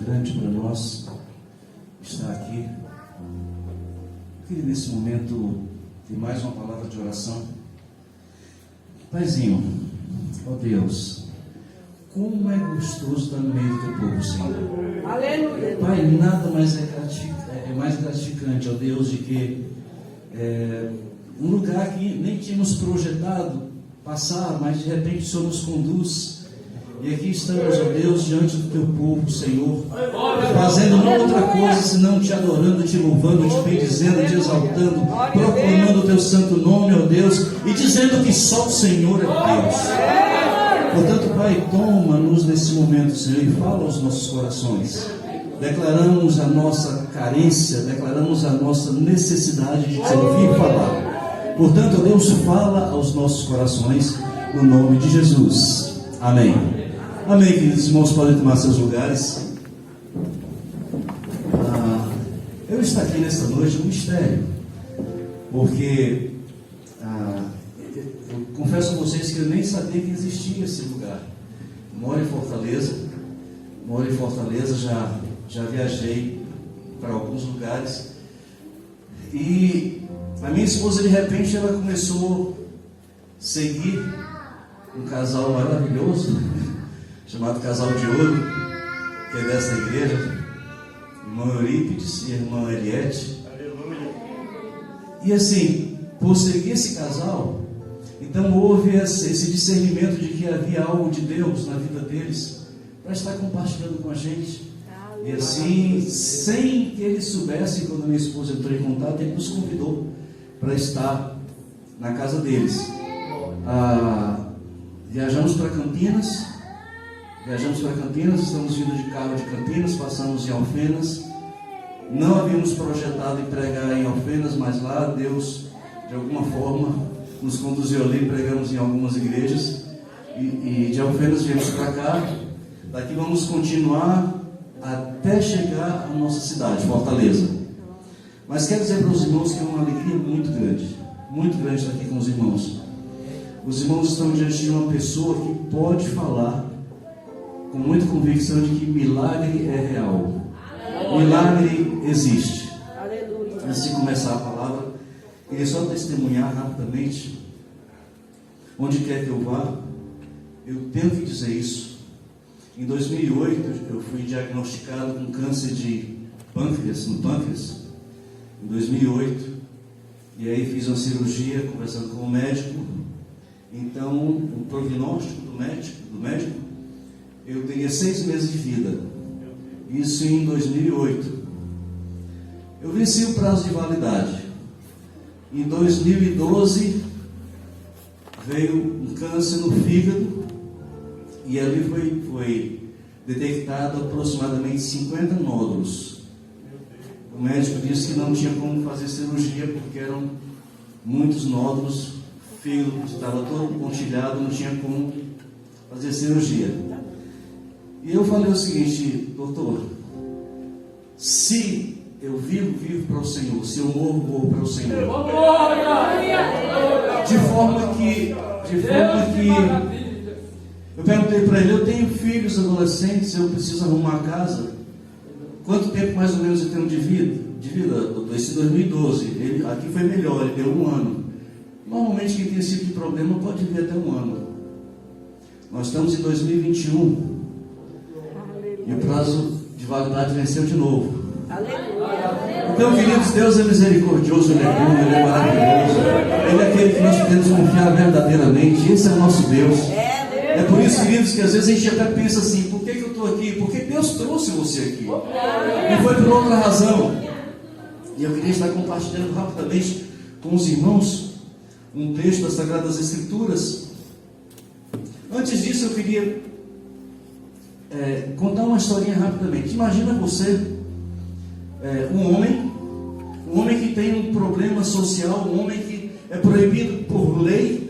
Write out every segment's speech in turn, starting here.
grande para nós estar aqui. Eu queria nesse momento ter mais uma palavra de oração. Paizinho, ó Deus, como é gostoso estar no meio do teu povo, Senhor. Aleluia. Pai, nada mais é mais gratificante, ó Deus, de que um lugar que nem tínhamos projetado passar, mas de repente o Senhor nos conduz. E aqui estamos, ó Deus, diante do teu povo, Senhor, fazendo não outra coisa senão te adorando, te louvando, te bendizendo, te exaltando, proclamando o teu santo nome, ó Deus, e dizendo que só o Senhor é Deus. Portanto, Pai, toma-nos nesse momento, Senhor, e fala aos nossos corações. Declaramos a nossa carência, declaramos a nossa necessidade de te ouvir falar. Portanto, ó Deus, fala aos nossos corações, no nome de Jesus. Amém. Amém, queridos irmãos, podem tomar seus lugares. Eu estou aqui nesta noite um mistério, porque eu confesso a vocês que eu nem sabia que existia esse lugar. Moro em Fortaleza, já viajei para alguns lugares, e a minha esposa, de repente, ela começou a seguir um casal maravilhoso, chamado Casal de Ouro, que é dessa igreja, irmão Eurípides e irmã Eliette. E assim, por seguir esse casal, então houve esse discernimento de que havia algo de Deus na vida deles, para estar compartilhando com a gente. E assim, sem que eles soubessem, quando a minha esposa entrou em contato, ele nos convidou para estar na casa deles. Viajamos para Campinas, estamos vindo de carro de Campinas, passamos em Alfenas. Não havíamos projetado em pregar em Alfenas, mas lá Deus, de alguma forma, nos conduziu ali, pregamos em algumas igrejas. E de Alfenas viemos para cá. Daqui vamos continuar até chegar à nossa cidade, Fortaleza. Mas quero dizer para os irmãos que é uma alegria muito grande estar aqui com os irmãos. Os irmãos estão diante de uma pessoa que pode falar com muita convicção de que milagre é real. Milagre existe. Antes de começar a palavra, queria só testemunhar rapidamente. Onde quer que eu vá, eu tenho que dizer isso. Em 2008, eu fui diagnosticado com câncer de pâncreas, no pâncreas. Em 2008. E aí fiz uma cirurgia, conversando com o médico. Então, o prognóstico do médico, eu teria 6 meses de vida. Isso em 2008. Eu venci o prazo de validade. Em 2012, veio um câncer no fígado. E ali foi detectado aproximadamente 50 nódulos. O médico disse que não tinha como fazer cirurgia, porque eram muitos nódulos. O fígado estava todo pontilhado, não tinha como fazer cirurgia. E eu falei o seguinte: doutor, se eu vivo para o Senhor, se eu morro para o Senhor. De forma que eu perguntei para ele: eu tenho filhos adolescentes, eu preciso arrumar a casa. Quanto tempo mais ou menos eu tenho de vida, doutor? Esse 2012, aqui foi melhor, ele deu 1 ano. Normalmente quem tem esse tipo de problema pode vir até 1 ano. Nós estamos em 2021 e o prazo de validade venceu de novo. Então, queridos, Deus é misericordioso, Ele é bom, Ele é maravilhoso. Ele é aquele que nós podemos confiar verdadeiramente. Esse é o nosso Deus. É por isso, queridos, que às vezes a gente até pensa assim: por que eu estou aqui? Porque Deus trouxe você aqui. Não foi por outra razão. E eu queria estar compartilhando rapidamente com os irmãos um texto das Sagradas Escrituras. Antes disso, eu queria contar uma historinha rapidamente. Imagina você, um homem que tem um problema social, um homem que é proibido por lei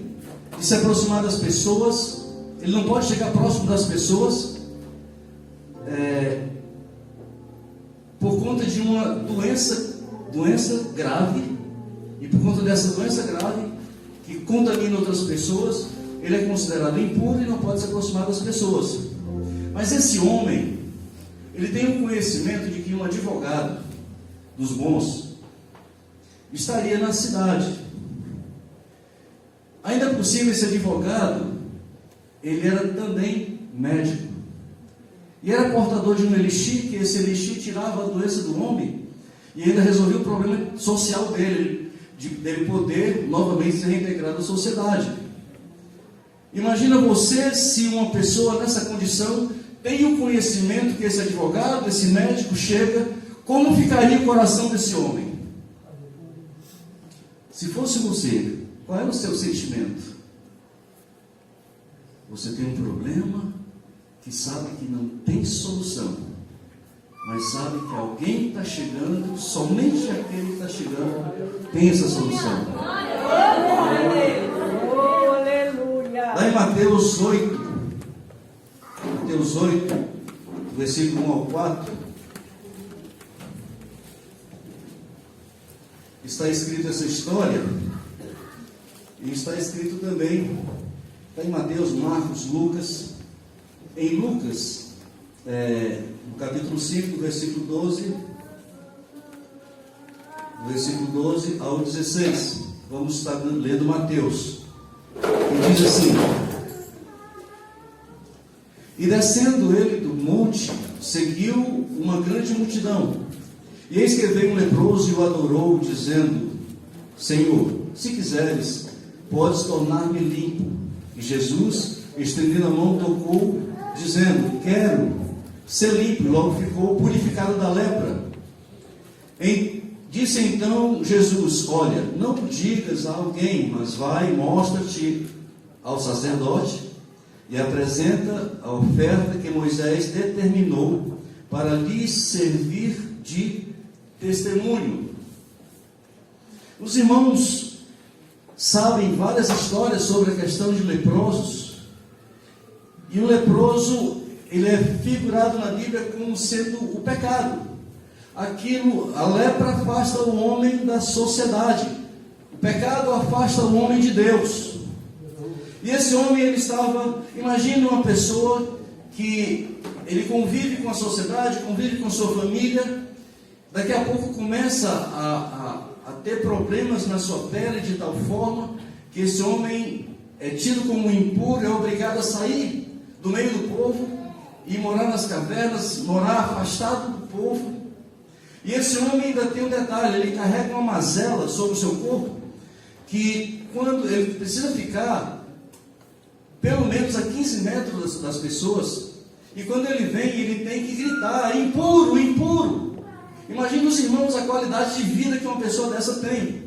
de se aproximar das pessoas. Ele não pode chegar próximo das pessoas por conta de uma doença grave. E por conta dessa doença grave, que contamina outras pessoas, ele é considerado impuro e não pode se aproximar das pessoas. Mas esse homem, ele tem um conhecimento de que um advogado dos bons estaria na cidade. Ainda por cima, esse advogado, ele era também médico. E era portador de um elixir, que esse elixir tirava a doença do homem e ainda resolvia o problema social dele, dele poder novamente ser reintegrado à sociedade. Imagina você se uma pessoa nessa condição tem o conhecimento que esse advogado, esse médico chega, como ficaria o coração desse homem? Se fosse você, qual era o seu sentimento? Você tem um problema que sabe que não tem solução, mas sabe que alguém está chegando, somente aquele que está chegando tem essa solução. Lá em Mateus 8, versículo 1 ao 4, está escrito essa história, e está escrito também, está em Mateus, Marcos, Lucas. Em Lucas, no capítulo 5, versículo 12 ao 16, vamos estar lendo Mateus, que diz assim: e descendo ele do monte, seguiu uma grande multidão, e eis que veio um leproso e o adorou, dizendo: Senhor, se quiseres, podes tornar-me limpo. E Jesus, estendendo a mão, tocou, dizendo: quero ser limpo. E logo ficou purificado da lepra. Disse então Jesus: olha, não digas a alguém, mas vai e mostra-te ao sacerdote e apresenta a oferta que Moisés determinou para lhe servir de testemunho. Os irmãos sabem várias histórias sobre a questão de leprosos. E o leproso, ele é figurado na Bíblia como sendo o pecado. A lepra afasta o homem da sociedade. O pecado afasta o homem de Deus. E esse homem, ele estava, imagine uma pessoa que ele convive com a sociedade, convive com sua família, daqui a pouco começa a ter problemas na sua pele de tal forma que esse homem é tido como impuro, é obrigado a sair do meio do povo e morar nas cavernas, morar afastado do povo. E esse homem ainda tem um detalhe: ele carrega uma mazela sobre o seu corpo, que quando ele precisa ficar pelo menos a 15 metros das pessoas, e quando ele vem, ele tem que gritar: impuro, impuro. Imagina os irmãos a qualidade de vida que uma pessoa dessa tem.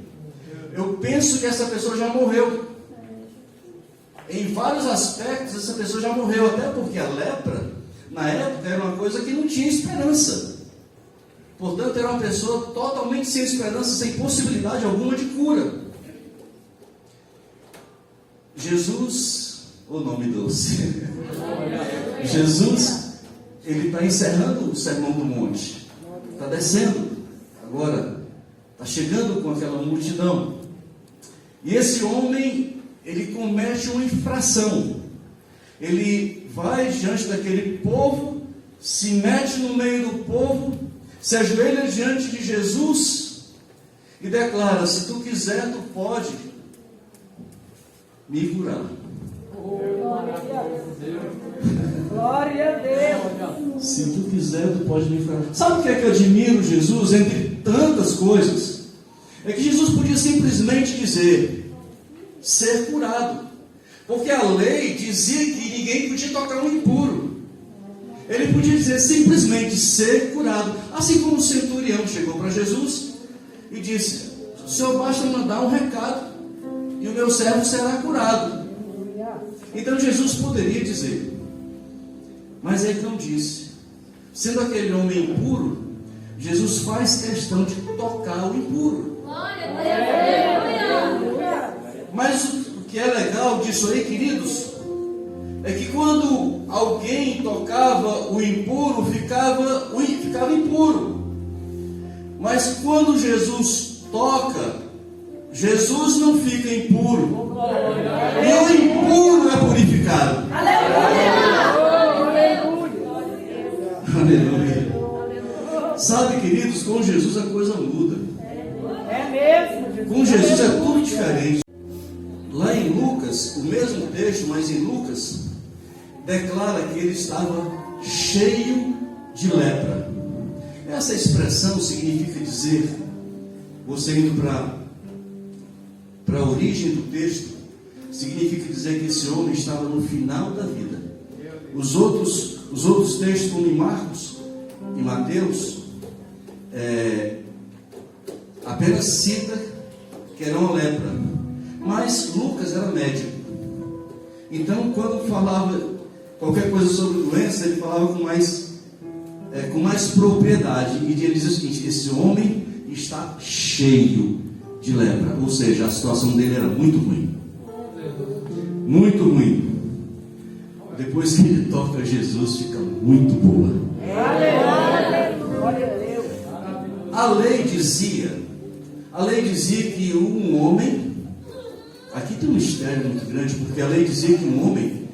Eu penso que essa pessoa já morreu. Em vários aspectos, essa pessoa já morreu, até porque a lepra, na época, era uma coisa que não tinha esperança. Portanto, era uma pessoa totalmente sem esperança, sem possibilidade alguma de cura. Jesus, o nome doce, Jesus, ele está encerrando o Sermão do Monte, está descendo, agora está chegando com aquela multidão, e esse homem, ele comete uma infração. Ele vai diante daquele povo, se mete no meio do povo, se ajoelha diante de Jesus e declara: se tu quiser, tu pode me curar. Glória a Deus. Se tu quiser, tu pode me curar. Sabe o que é que eu admiro Jesus, entre tantas coisas? É que Jesus podia simplesmente dizer: ser curado. Porque a lei dizia que ninguém podia tocar um impuro. Ele podia dizer simplesmente: ser curado. Assim como o centurião chegou para Jesus e disse: o Senhor basta mandar um recado e o meu servo será curado. Então Jesus poderia dizer, mas ele não disse. Sendo aquele homem impuro, Jesus faz questão de tocar o impuro. Mas o que é legal disso aí, queridos, é que quando alguém tocava o impuro, ficava impuro. Mas quando Jesus toca, Jesus não fica impuro. E o impuro é purificado. Aleluia! Aleluia! Sabe, queridos, com Jesus a coisa muda. É mesmo. Com Jesus é tudo diferente. Lá em Lucas, o mesmo texto, mas em Lucas, declara que ele estava cheio de lepra. Essa expressão significa dizer, você indo para a origem do texto, significa dizer que esse homem estava no final da vida. Os outros textos, como em Marcos e Mateus, apenas cita que era uma lepra. Mas Lucas era médico. Então, quando falava qualquer coisa sobre doença, ele falava com mais propriedade. E ele dizia o seguinte: esse homem está cheio de lepra. Ou seja, a situação dele era muito ruim. Muito ruim. Depois que ele toca Jesus, fica muito boa. A lei dizia que um homem, aqui tem um mistério muito grande, porque a lei dizia que um homem,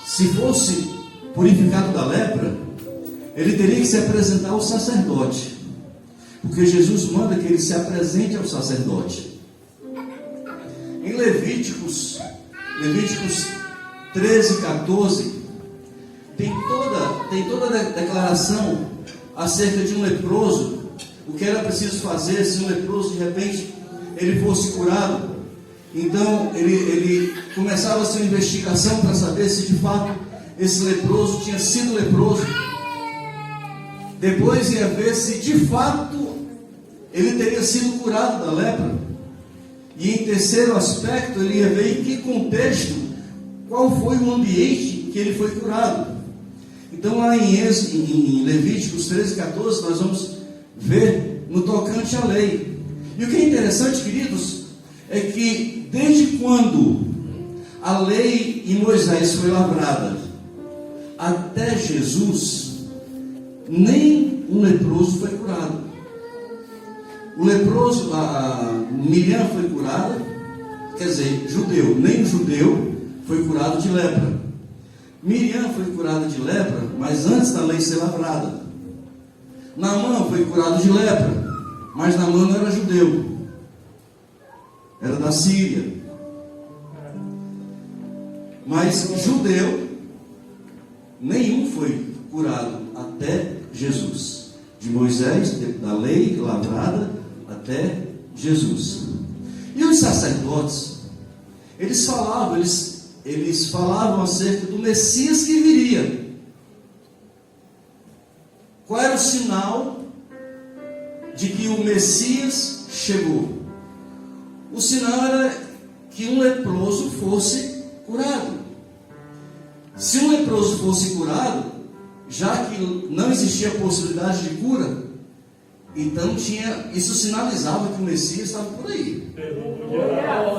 se fosse purificado da lepra, ele teria que se apresentar ao sacerdote, porque Jesus manda que ele se apresente ao sacerdote. Em Levíticos 13, 14, tem toda a declaração acerca de um leproso, o que era preciso fazer se um leproso de repente ele fosse curado. Então ele começava-se uma investigação para saber se de fato esse leproso tinha sido leproso. Depois ia ver se de fato ele teria sido curado da lepra. E em terceiro aspecto, ele ia ver em que contexto, qual foi o ambiente que ele foi curado. Então lá em Levíticos 13, 14, nós vamos ver no tocante à lei. E o que é interessante, queridos, é que desde quando a lei em Moisés foi lavrada até Jesus, nem um leproso foi curado. O leproso, Miriam foi curada, quer dizer, judeu, nem judeu foi curado de lepra. Miriam foi curada de lepra, mas antes da lei ser lavrada. Naamã foi curado de lepra, mas Naamã não era judeu, era da Síria. Mas judeu, nenhum foi curado até Jesus. De Moisés, da lei lavrada, até Jesus. E os sacerdotes, eles falavam acerca do Messias que viria. Qual era o sinal de que o Messias chegou? O sinal era que um leproso fosse curado. Se um leproso fosse curado, já que não existia possibilidade de cura, então isso sinalizava que o Messias estava por aí.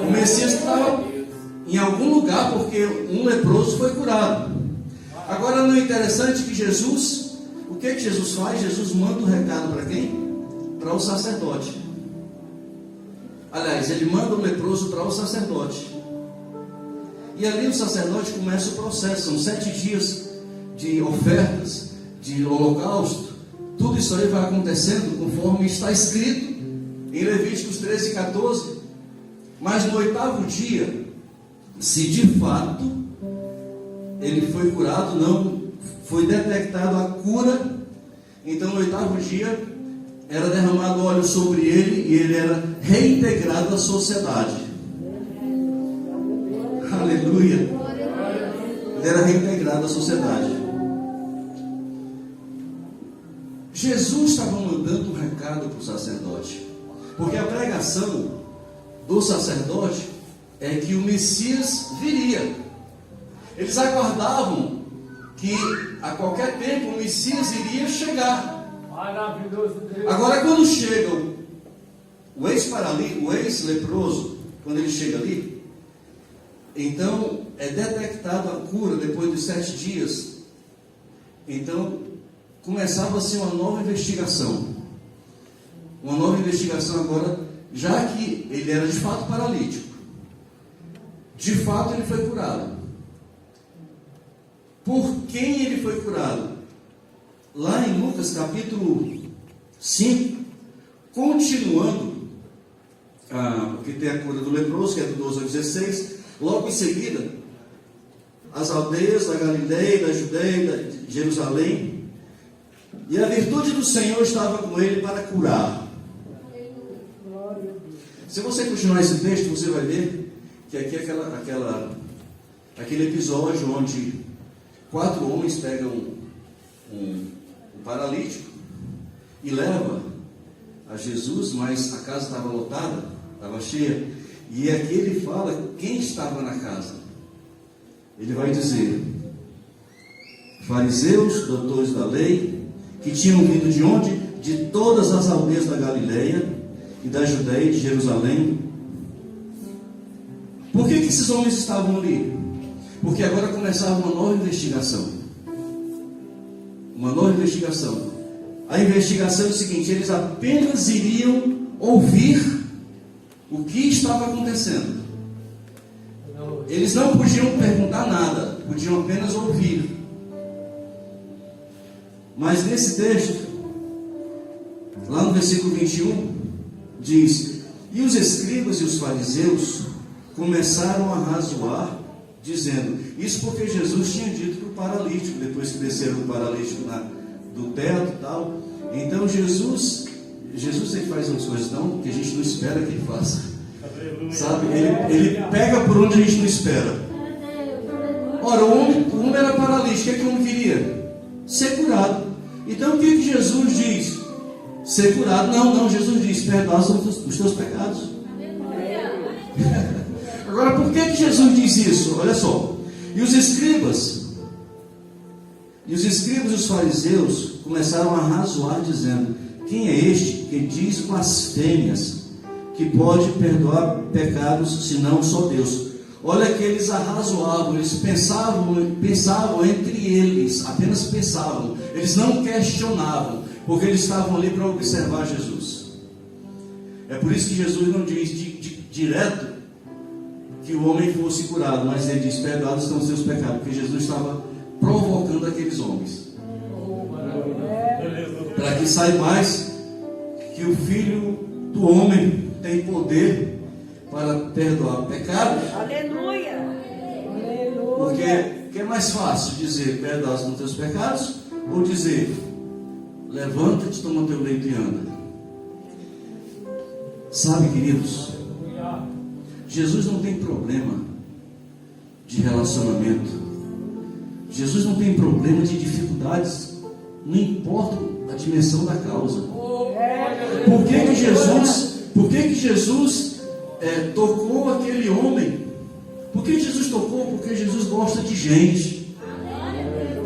O Messias estava em algum lugar, porque um leproso foi curado. Agora, não é interessante que Jesus, o que Jesus faz? Jesus manda um recado para quem? Para o sacerdote. Aliás, ele manda o leproso para o sacerdote. E ali o sacerdote começa o processo. São 7 dias de ofertas, de holocausto. Tudo isso aí vai acontecendo conforme está escrito em Levíticos 13, 14. Mas no 8º dia, se de fato ele foi curado, não foi detectado a cura, então no 8º dia era derramado óleo sobre ele e ele era reintegrado à sociedade. Aleluia! Ele era reintegrado à sociedade. Jesus estava mandando um recado para o sacerdote, porque a pregação do sacerdote é que o Messias viria. Eles aguardavam que a qualquer tempo o Messias iria chegar. Agora, quando chega o ex-leproso, quando ele chega ali, então é detectado a cura depois dos 7 dias. Então começava-se uma nova investigação. Uma nova investigação agora, já que ele era de fato paralítico. De fato ele foi curado. Por quem ele foi curado? lá em Lucas capítulo 5, continuando, porque tem a cura do leproso, que é do 12 ao 16, logo em seguida, as aldeias da Galileia, da Judeia, de Jerusalém, e a virtude do Senhor estava com ele para curar. Se você continuar esse texto, você vai ver que aqui é aquele episódio onde 4 homens pegam um paralítico e levam a Jesus, mas a casa estava lotada, estava cheia, e aqui ele fala quem estava na casa. Ele vai dizer: fariseus, doutores da lei, que tinham vindo de onde? De todas as aldeias da Galileia e da Judeia e de Jerusalém. Por que esses homens estavam ali? Porque agora começava uma nova investigação. Uma nova investigação. A investigação é o seguinte: eles apenas iriam ouvir o que estava acontecendo. Eles não podiam perguntar nada, podiam apenas ouvir. Mas nesse texto, lá no versículo 21, diz: e os escribas e os fariseus começaram a razoar, dizendo, isso porque Jesus tinha dito para o paralítico, depois que desceram o paralítico do teto e tal. Então Jesus ele faz umas coisas que a gente não espera que ele faça. Sabe? Ele pega por onde a gente não espera. Ora, o homem era paralítico. O que o homem queria? Ser curado. Então o que Jesus diz? Ser curado? Não, Jesus diz: perdoa os teus pecados. Agora, por que Jesus diz isso? Olha só. E os escribas e os fariseus começaram a razoar, dizendo: quem é este que diz blasfêmias, que pode perdoar pecados, senão só Deus? Olha que eles arrazoavam, eles pensavam entre eles, apenas pensavam, eles não questionavam, porque eles estavam ali para observar Jesus. É por isso que Jesus não diz direto que o homem fosse curado, mas ele diz: perdoados estão os seus pecados, porque Jesus estava provocando aqueles homens, para que saibais que o Filho do Homem tem poder para perdoar pecados. Aleluia! Porque é mais fácil dizer: perdoa os teus pecados, ou dizer: levanta-te, toma teu leito e anda. Sabe, queridos, Jesus não tem problema de relacionamento. Jesus não tem problema de dificuldades, não importa a dimensão da causa. Por que Jesus tocou aquele homem? Por que Jesus tocou? Porque Jesus gosta de gente.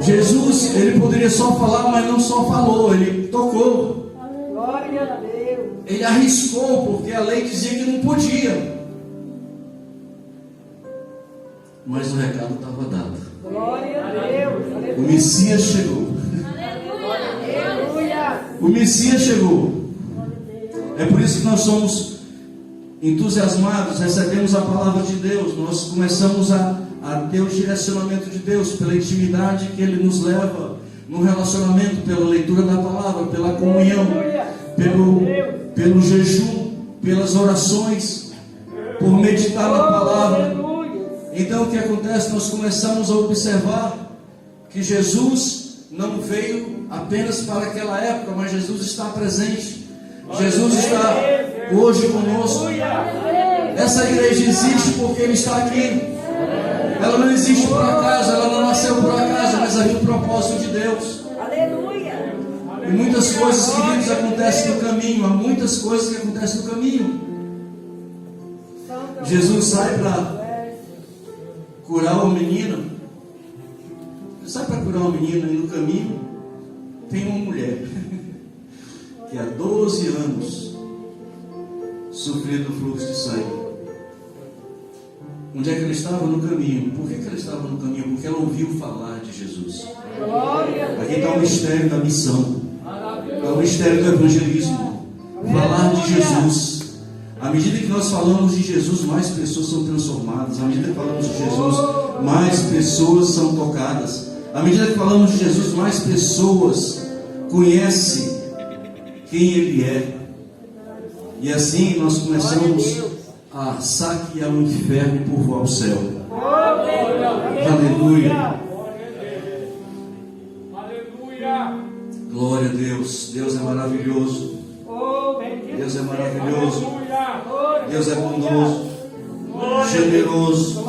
Jesus, ele poderia só falar, mas não só falou, ele tocou. Glória a Deus. Ele arriscou, porque a lei dizia que não podia. Mas o recado estava dado. Glória a Deus. O Messias chegou. Aleluia. O Messias chegou. É por isso que nós somos entusiasmados, recebemos a palavra de Deus, nós começamos a ter o direcionamento de Deus, pela intimidade que Ele nos leva no relacionamento, pela leitura da palavra, pela comunhão, pelo jejum, pelas orações, por meditar na palavra. Então o que acontece? Nós começamos a observar que Jesus não veio apenas para aquela época, mas Jesus está presente. Jesus está hoje conosco. Essa igreja existe porque Ele está aqui. Ela não existe por acaso, ela não nasceu por acaso, mas havia um propósito de Deus. Aleluia. E muitas coisas, queridos, acontecem no caminho. Há muitas coisas que acontecem no caminho. Jesus sai para curar uma menina. Ele sai para curar uma menina e no caminho tem uma mulher que há 12 anos sofria do fluxo de sangue. Onde é que ela estava? No caminho. Por que ela estava no caminho? Porque ela ouviu falar de Jesus. Aqui está o mistério da missão. É o mistério do evangelismo. Falar de Jesus. À medida que nós falamos de Jesus, mais pessoas são transformadas. À medida que falamos de Jesus, mais pessoas são tocadas. À medida que falamos de Jesus, mais pessoas conhece quem Ele é. E assim nós começamos a saquear o inferno e povoar o céu. Aleluia. Glória a Deus. Deus é maravilhoso. Deus é maravilhoso. Deus é bondoso, generoso.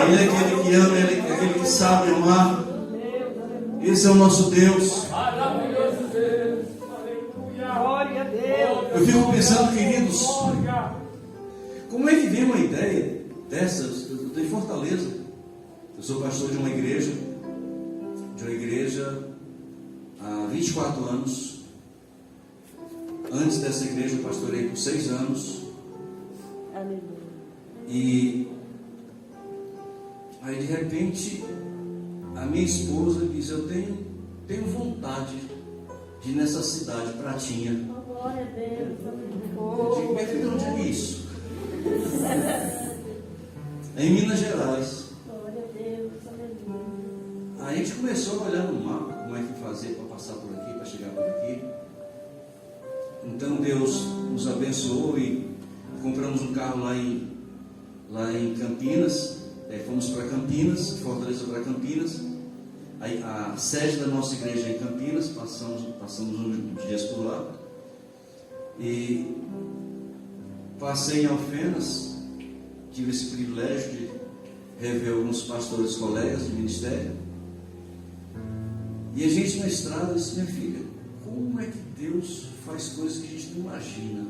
Ele é aquele que ama, Ele é aquele que sabe amar. Esse é o nosso Deus. Eu fico pensando, queridos, como é que vem uma ideia dessas? Eu estou em Fortaleza. Eu sou pastor de uma igreja há 24 anos. Antes dessa igreja eu pastorei por 6 anos. E aí de repente a minha esposa diz: eu tenho vontade de ir nessa cidade, Pratinha. Eu digo: mas de onde é isso? É em Minas Gerais. Aí a gente começou a olhar no mapa como é que fazer para passar por aqui, para chegar por aqui. Então Deus nos abençoou e compramos um carro lá em Campinas. Fomos para Campinas, Fortaleza para Campinas. Aí, a sede da nossa igreja é em Campinas. Passamos uns dias por lá. E passei em Alfenas. Tive esse privilégio de rever alguns pastores colegas de ministério. E a gente na estrada disse: minha filha, como é que Deus faz coisas que a gente não imagina?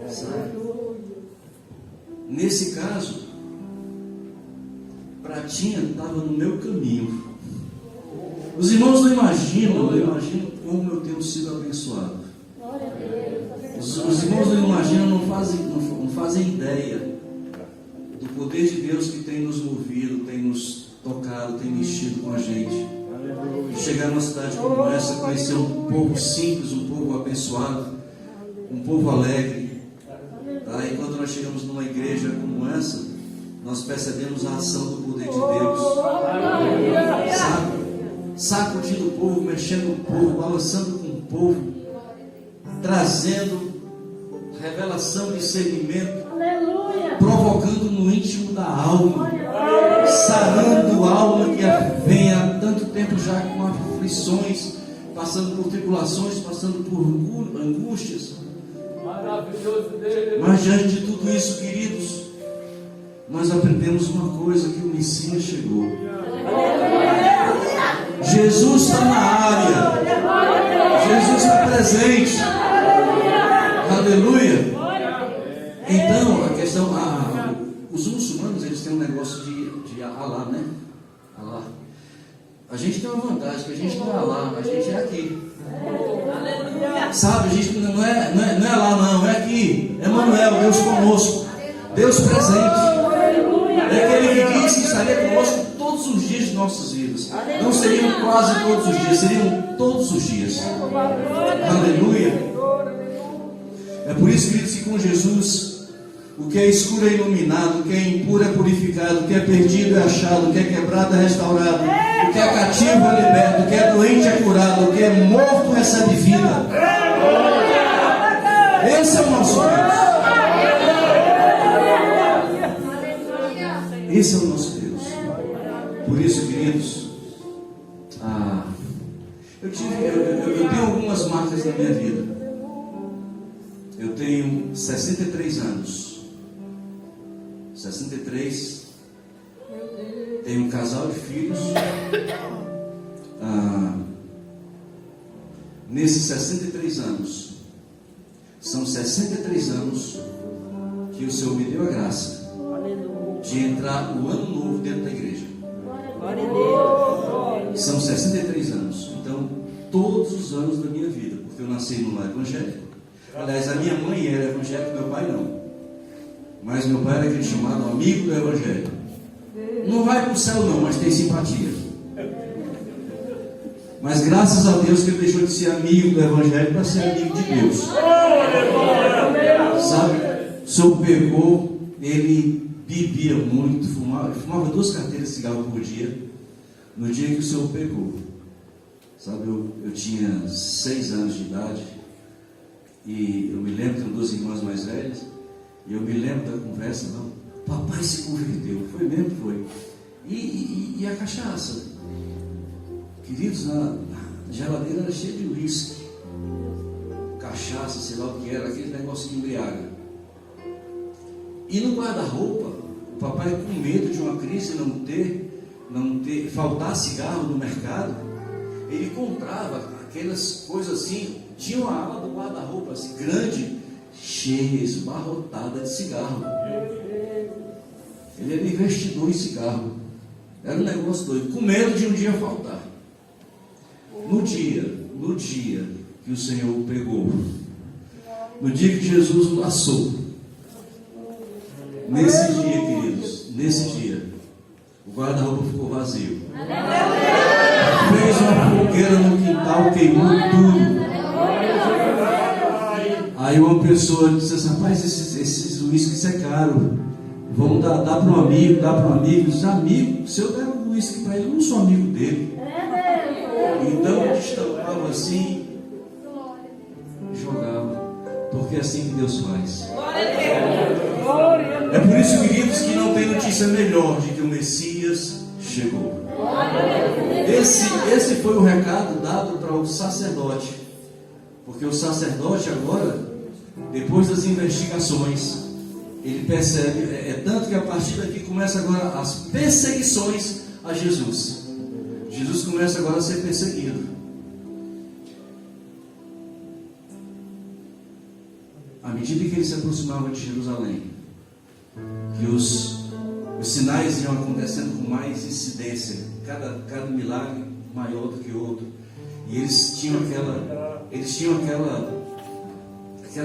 Sabe? Nesse caso, Pratinha estava no meu caminho. Os irmãos não imaginam como eu tenho sido abençoado. Os irmãos não imaginam, não fazem ideia do poder de Deus que tem nos movido, tem nos tocado, tem mexido com a gente. Chegar numa cidade como essa, conhecer um povo simples, um povo abençoado, um povo alegre. Tá? E quando nós chegamos numa igreja como essa, nós percebemos a ação do poder de Deus. Sabe? Sacudindo o povo, mexendo com o povo, balançando com o povo, trazendo revelação, discernimento, provocando no íntimo da alma, sarando a alma que vem há tanto tempo já com aflições, passando por tribulações, passando por angústias. Mas diante de tudo isso, queridos, nós aprendemos uma coisa: que o Messias chegou. Jesus está na área. Jesus está presente. Aleluia. Então, a questão, os muçulmanos, eles têm um negócio de Alá, né? Alá. A gente tem uma vantagem, que a gente não é Alá, a gente é aqui. Sabe, a gente não é Alá, não, é aqui. Emmanuel, Deus conosco. Deus presente. É aquele que disse que estaria conosco todos os dias de nossas vidas. Não seriam quase todos os dias, seriam todos os dias. Aleluia. É por isso, queridos, que com Jesus, o que é escuro é iluminado, o que é impuro é purificado, o que é perdido é achado, o que é quebrado é restaurado, o que é cativo é liberto, o que é doente é curado, o que é morto recebe vida. Esse é o nosso Deus. Esse é o nosso Deus. Por isso, queridos, eu tenho algumas marcas na minha vida. Eu tenho 63 anos. 63. Tenho um casal de filhos. Nesses 63 anos, são 63 anos que o Senhor me deu a graça de entrar no ano novo dentro da igreja. São 63 anos. Então, todos os anos da minha vida, porque eu nasci num lar evangélico. Aliás, a minha mãe era evangélica, meu pai não. Mas meu pai era aquele chamado amigo do evangelho. Não vai para o céu não, mas tem simpatia. Mas graças a Deus que ele deixou de ser amigo do evangelho para ser amigo de Deus. Sabe? O senhor pegou, ele bebia muito, fumava 2 carteiras de cigarro por dia. No dia que o senhor pegou, Sabe, eu tinha 6 anos de idade e eu me lembro, tenho 2 irmãs mais velhas, e eu me lembro da conversa, não, papai se converteu, foi mesmo, foi. E a cachaça? Queridos, na geladeira era cheia de uísque, cachaça, sei lá o que era, aquele negócio que embriaga. E no guarda-roupa, o papai com medo de uma crise não ter, faltar cigarro no mercado, ele comprava aquelas coisas assim, tinha uma ala do guarda-roupa assim, grande, cheia, esbarrotada de cigarro. Ele era investidor em cigarro. Era um negócio doido, com medo de um dia faltar. No dia que o Senhor o pegou, no dia que Jesus o laçou, nesse dia, queridos, nesse dia, o guarda-roupa ficou vazio. Fez uma fogueira no quintal, queimou tudo. Aí uma pessoa disse assim, rapaz, esses uísques é caro, vamos dar para um amigo, Diz, amigo, se eu der um uísque para ele, eu não sou amigo dele. Então eu destampava assim e jogava, porque é assim que Deus faz. É por isso, queridos, que não tem notícia melhor de que o Messias chegou. Esse foi o recado dado para o sacerdote, porque o sacerdote agora, depois das investigações, ele percebe, é tanto que a partir daqui começa agora as perseguições a Jesus. Jesus começa agora a ser perseguido. À medida que ele se aproximava de Jerusalém, que os sinais iam acontecendo com mais incidência, cada milagre maior do que o outro, e eles tinham aquela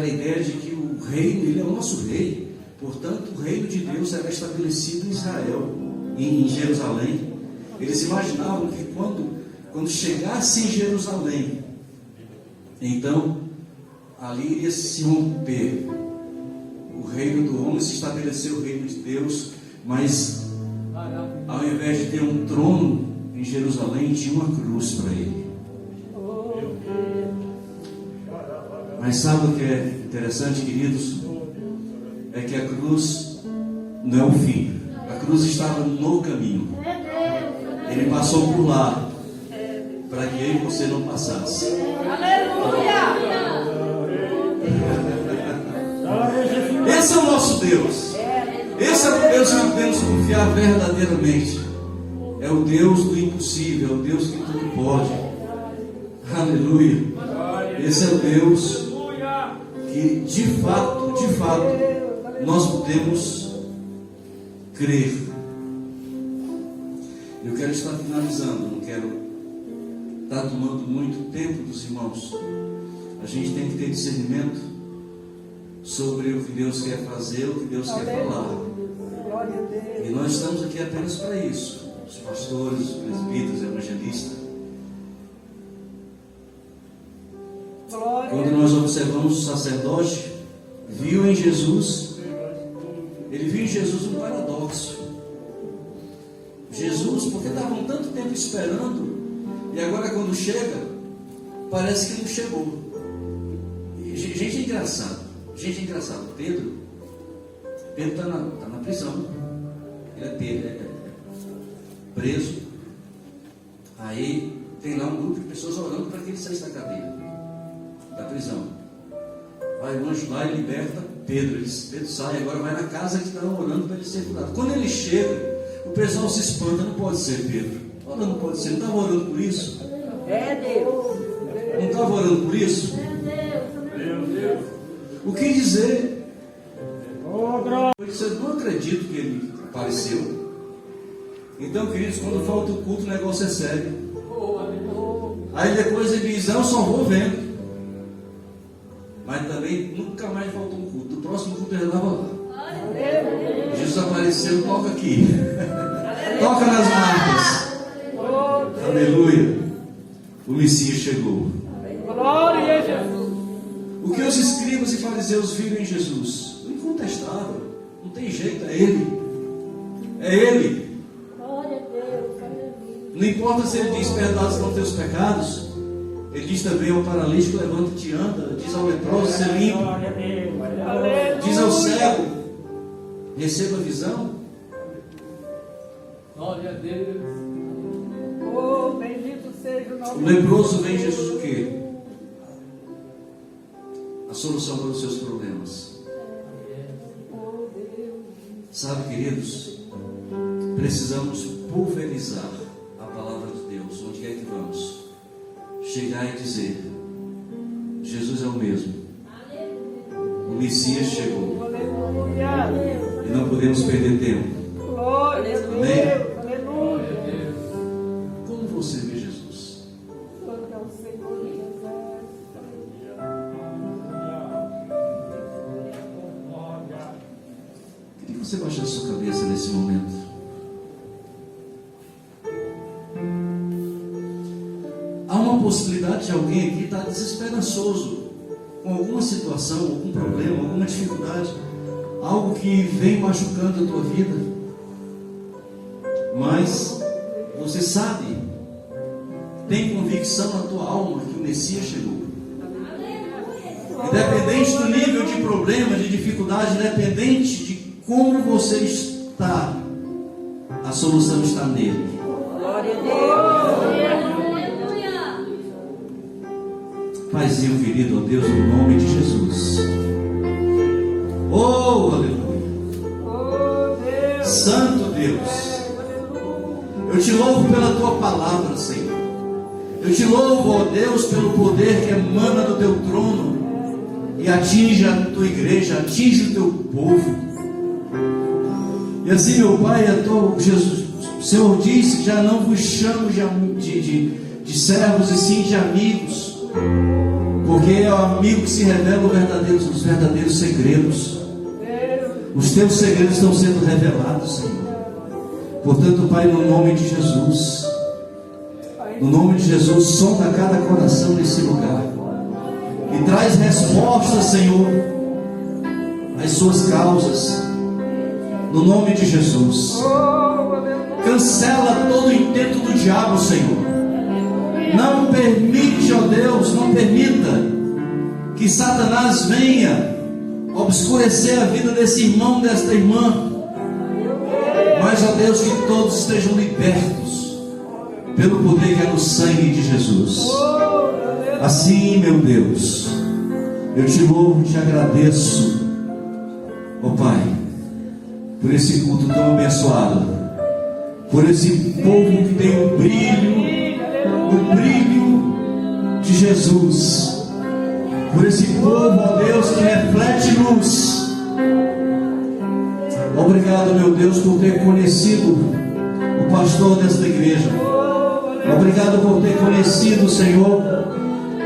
ideia de que o reino, ele é o nosso rei, portanto o reino de Deus era estabelecido em Israel, em Jerusalém. Eles imaginavam que quando chegasse em Jerusalém, então ali iria se romper o reino do homem, se estabelecer o reino de Deus, mas ao invés de ter um trono em Jerusalém, tinha uma cruz para ele. Mas sabe o que é interessante, queridos? É que a cruz não é o fim. A cruz estava no caminho. Ele passou por lá para que eu e você não passasse. Aleluia! Esse é o nosso Deus. Esse é o Deus que podemos confiar verdadeiramente. É o Deus do impossível, é o Deus que tudo pode. Aleluia. Esse é o Deus que de fato, nós podemos crer. Eu quero estar finalizando, não quero estar tomando muito tempo dos irmãos. A gente tem que ter discernimento sobre o que Deus quer fazer, o que Deus quer falar. E nós estamos aqui apenas para isso. Os pastores, os presbíteros, evangelistas. Quando nós observamos o sacerdote, ele viu em Jesus um paradoxo. Jesus, porque estavam tanto tempo esperando, e agora quando chega, parece que não chegou. E, gente, é engraçado. Pedro está na prisão. Ele é preso. Aí tem lá um grupo de pessoas orando para que ele saísse da cadeia, da prisão. Vai o anjo lá e liberta Pedro. Pedro sai, agora vai na casa que estavam orando para ele ser curado. Quando ele chega, o pessoal se espanta, não pode ser Pedro. Ora, não pode ser, não estava orando por isso? É Deus. Não estava orando por isso? O que dizer? Eu não acredito que ele apareceu. Então, queridos, quando falta o culto, o negócio é sério. Aí depois ele diz, eu só vou vendo. Mas também nunca mais faltou um culto. O próximo culto ele estava lá. Jesus apareceu, toca aqui. Toca nas marcas. Aleluia. O Messias chegou. Glória a Jesus. O que os escribas e fariseus viram em Jesus? Incontestável. Não tem jeito, é Ele. É Ele. Glória a Deus. Não importa se ele diz perdoados são teus pecados, ele diz também ao paralítico, levanta-te e anda. Diz ao leproso, ser limpo. Diz ao cego, receba a visão. Glória a Deus. Oh, bendito seja o nome. O leproso vem Jesus o quê? A solução para os seus problemas. Sabe, queridos, precisamos pulverizar a palavra de Deus, onde quer que vamos. Chegar e dizer: Jesus é o mesmo. O Messias chegou. E não podemos perder tempo. Glória a Deus. Aleluia. Como você vê Jesus? Santo é o Senhor de Queria que você baixasse sua cabeça nesse momento. Há uma possibilidade de alguém aqui estar desesperançoso com alguma situação, algum problema, alguma dificuldade, algo que vem machucando a tua vida, mas você sabe, tem convicção na tua alma que o Messias chegou. Independente do nível de problema, de dificuldade, independente de como você está, a solução está nele. Glória a Deus. Paizinho querido, ó Deus, no nome de Jesus. Oh, aleluia. Oh, Deus. Santo Deus, eu te louvo pela tua palavra, Senhor. Eu te louvo, ó Deus, pelo poder que emana do teu trono e atinge a tua igreja, atinge o teu povo. E assim, meu Pai, Jesus, o Senhor disse que já não vos chamo de servos e sim de amigos, porque é o amigo que se revela os verdadeiros segredos. Os teus segredos estão sendo revelados, Senhor. Portanto, Pai, no nome de Jesus, no nome de Jesus, sonda cada coração nesse lugar e traz respostas, Senhor, às suas causas. No nome de Jesus, cancela todo o intento do diabo, Senhor. Não permite, ó Deus, não permita que Satanás venha obscurecer a vida desse irmão, desta irmã. Mas, ó Deus, que todos estejam libertos pelo poder que é no sangue de Jesus. Assim, meu Deus, eu te louvo e te agradeço, ó Pai, por esse culto tão abençoado, por esse povo que tem o brilho de Jesus, por esse povo, ó Deus, que reflete luz. Obrigado, meu Deus, por ter conhecido o pastor desta igreja. Obrigado por ter conhecido, Senhor,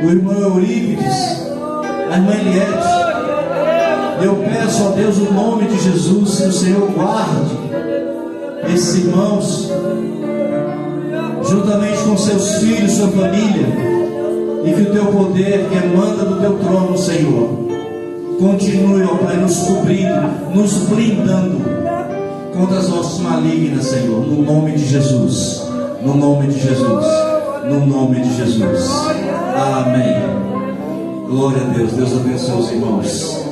o irmão Eurípides, a irmã Eliette. Eu peço, ó Deus, no nome de Jesus, que o Senhor guarde esses irmãos, juntamente com seus filhos, sua família, e que o teu poder que emana do teu trono, Senhor, continue, ó Pai, nos cobrindo, nos blindando contra as hostes malignas, Senhor, no nome de Jesus, no nome de Jesus, no nome de Jesus. Amém. Glória a Deus. Deus abençoe os irmãos.